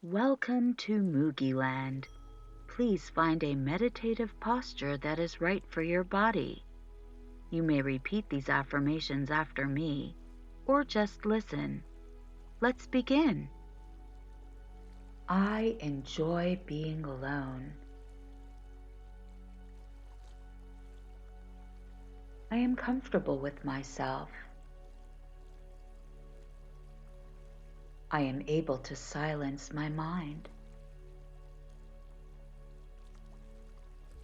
Welcome to Moogieland. Please find a meditative posture that is right for your body. You may repeat these affirmations after me, or just listen. Let's begin. I enjoy being alone. I am comfortable with myself. I am able to silence my mind.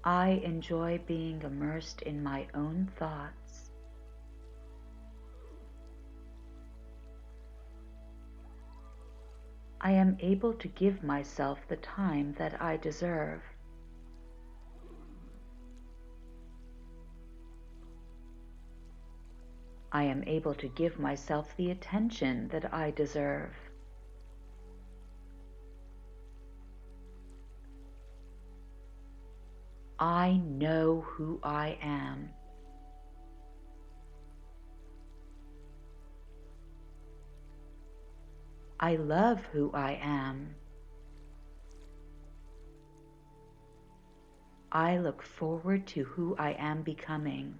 I enjoy being immersed in my own thoughts. I am able to give myself the time that I deserve. I am able to give myself the attention that I deserve. I know who I am. I love who I am. I look forward to who I am becoming.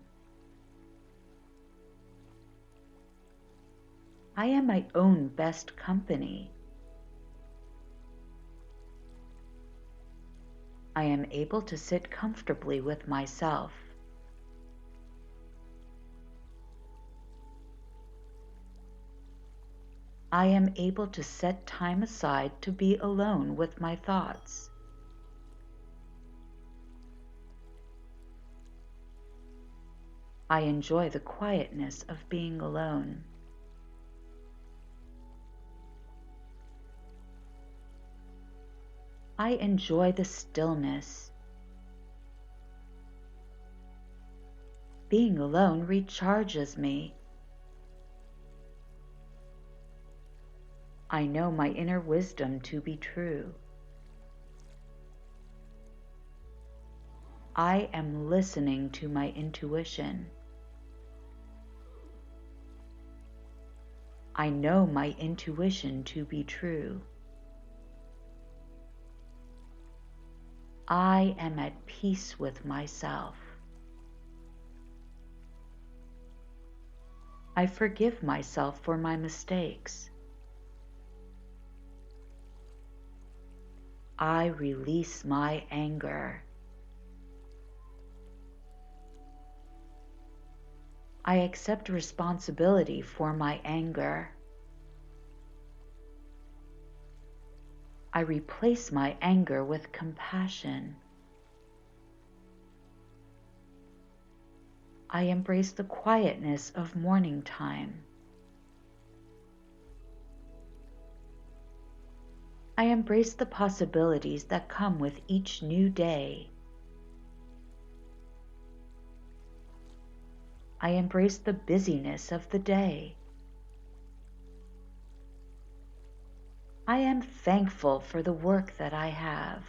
I am my own best company. I am able to sit comfortably with myself. I am able to set time aside to be alone with my thoughts. I enjoy the quietness of being alone. I enjoy the stillness. Being alone recharges me. I know my inner wisdom to be true. I am listening to my intuition. I know my intuition to be true. I am at peace with myself. I forgive myself for my mistakes. I release my anger. I accept responsibility for my anger. I replace my anger with compassion. I embrace the quietness of morning time. I embrace the possibilities that come with each new day. I embrace the busyness of the day. I am thankful for the work that I have.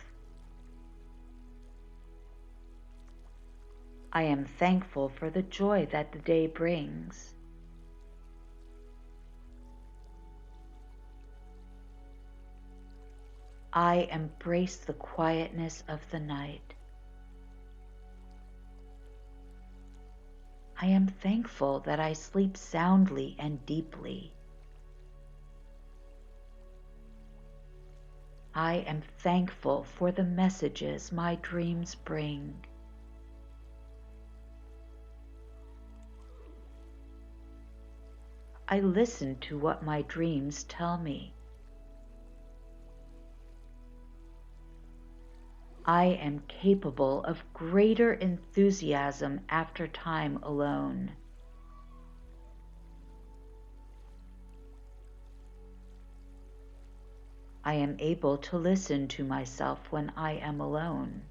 I am thankful for the joy that the day brings. I embrace the quietness of the night. I am thankful that I sleep soundly and deeply. I am thankful for the messages my dreams bring. I listen to what my dreams tell me. I am capable of greater enthusiasm after time alone. I am able to listen to myself when I am alone.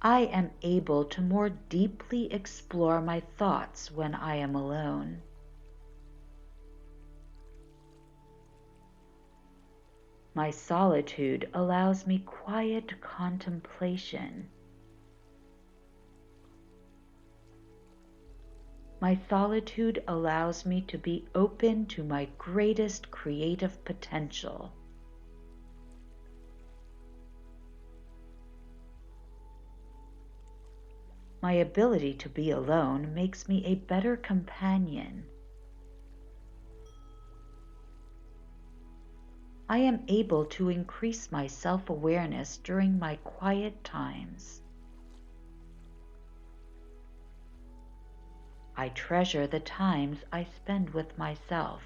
I am able to more deeply explore my thoughts when I am alone. My solitude allows me quiet contemplation. My solitude allows me to be open to my greatest creative potential. My ability to be alone makes me a better companion. I am able to increase my self-awareness during my quiet times. I treasure the times I spend with myself.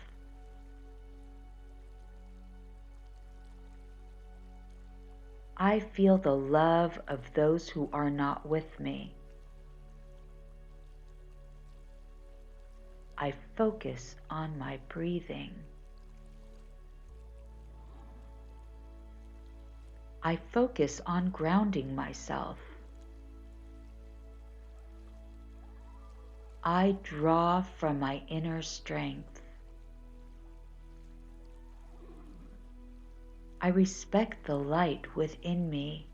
I feel the love of those who are not with me. I focus on my breathing. I focus on grounding myself. I draw from my inner strength. I respect the light within me.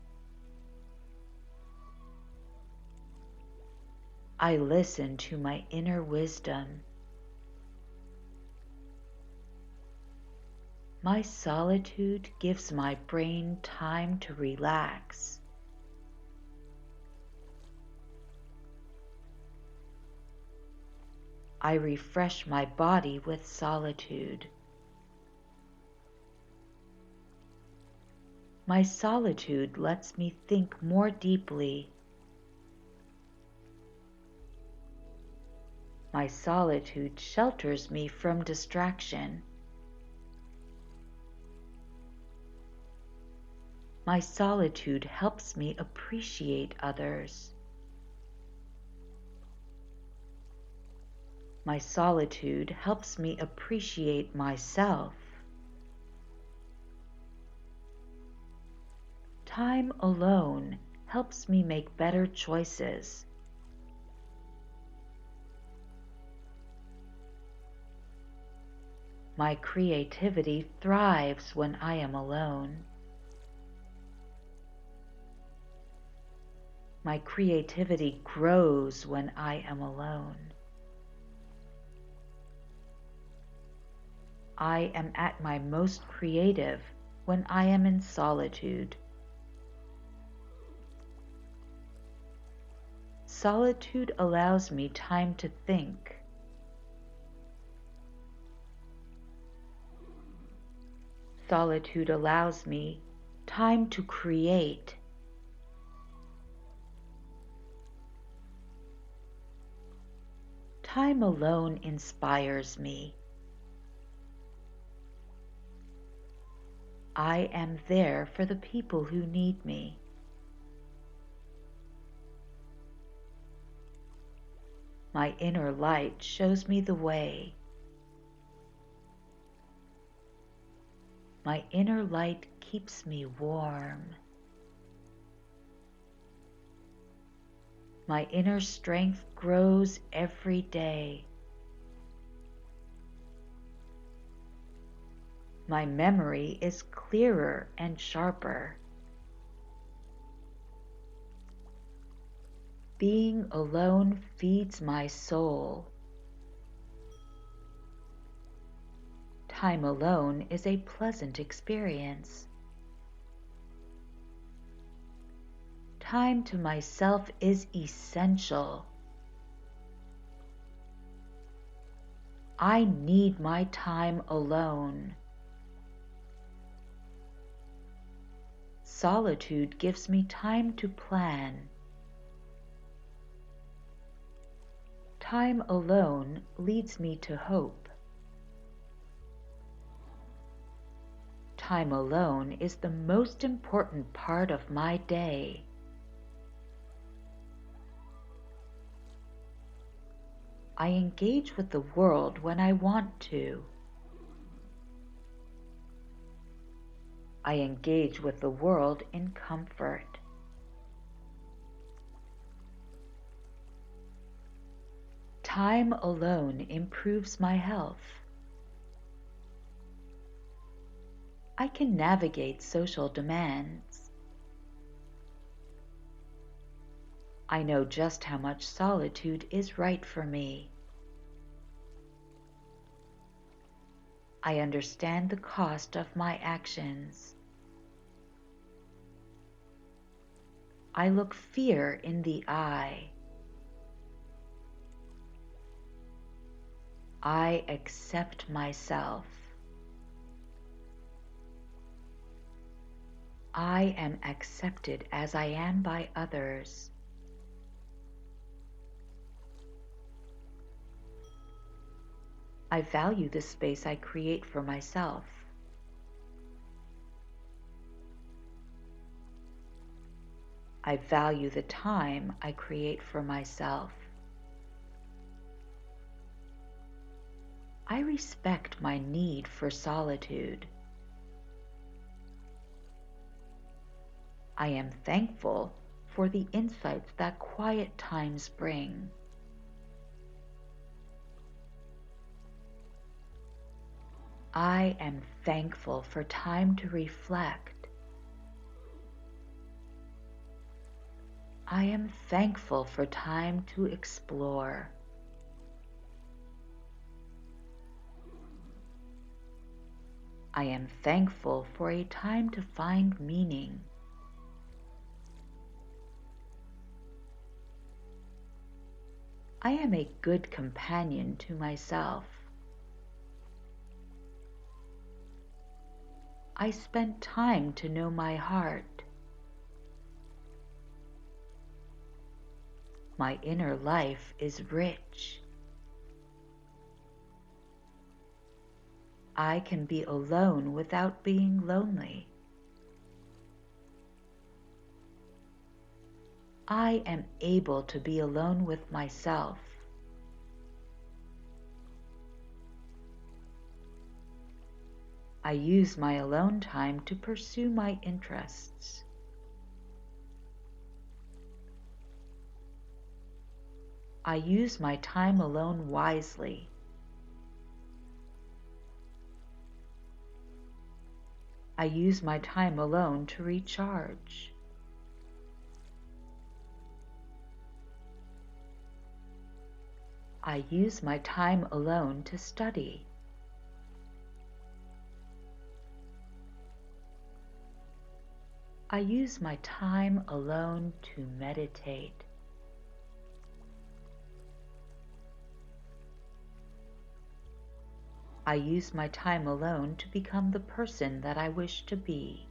I listen to my inner wisdom. My solitude gives my brain time to relax. I refresh my body with solitude. My solitude lets me think more deeply. My solitude shelters me from distraction. My solitude helps me appreciate others. My solitude helps me appreciate myself. Time alone helps me make better choices. My creativity thrives when I am alone. My creativity grows when I am alone. I am at my most creative when I am in solitude. Solitude allows me time to think. Solitude allows me time to create. Time alone inspires me. I am there for the people who need me. My inner light shows me the way. My inner light keeps me warm. My inner strength grows every day. My memory is clearer and sharper. Being alone feeds my soul. Time alone is a pleasant experience. Time to myself is essential. I need my time alone. Solitude gives me time to plan. Time alone leads me to hope. Time alone is the most important part of my day. I engage with the world when I want to. I engage with the world in comfort. Time alone improves my health. I can navigate social demands. I know just how much solitude is right for me. I understand the cost of my actions. I look fear in the eye. I accept myself. I am accepted as I am by others. I value the space I create for myself. I value the time I create for myself. I respect my need for solitude. I am thankful for the insights that quiet times bring. I am thankful for time to reflect. I am thankful for time to explore. I am thankful for a time to find meaning. I am a good companion to myself. I spent time to know my heart. My inner life is rich. I can be alone without being lonely. I am able to be alone with myself. I use my alone time to pursue my interests. I use my time alone wisely. I use my time alone to recharge. I use my time alone to study. I use my time alone to meditate. I use my time alone to become the person that I wish to be.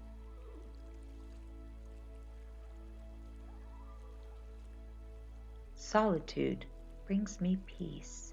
Solitude brings me peace.